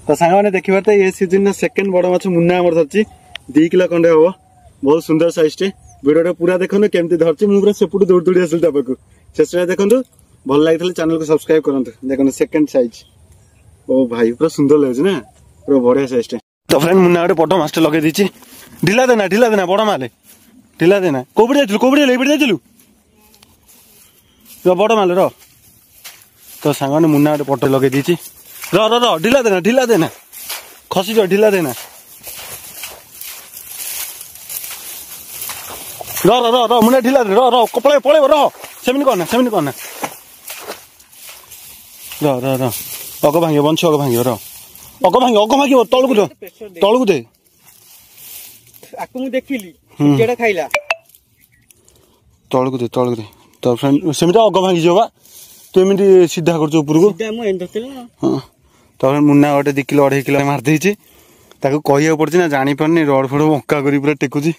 तो सांग मैंने देखिए ये सीजन सेकेंड बड़ माछ मुन्ना आम धरची 2 किलो खंडे हम बहुत सुंदर साइज टे वीडियो पूरा देखो केमती धरची मुझे सेपटू दौड़ दौड़ी आसली पाक शेष देखो भल लगी चैनल को सब्सक्राइब करूँ देखो सेकेंड साइज ओ भाई पूरा सुंदर लगे ना पूरा बढ़िया साइज टे। तो फ्रेंड मुन्ना गोटे बड़ माछ लगे दी ढिला देना बड़ माले ढिला देना कौपड़े जाइलु बड़ माले र तो सांग ने मुन्ना गोटे पट लगे दी र ढिला देना खसी जाओ ढिला देना र मुन्ना ढिला दे र पड़े र सेमनी करना र अग भांग बंश अग भांग तलू दे खाइला तलू दे तो फ्रेंड सेमती अग भांगी जा तू एमती सीधा कर ऊपर को हाँ तो मुन्ना गोटे 2 किलो 2.5 किलो मारदे कही पड़ी ना जानी पारनी रड फड़ बंका कर पूरा टेकुची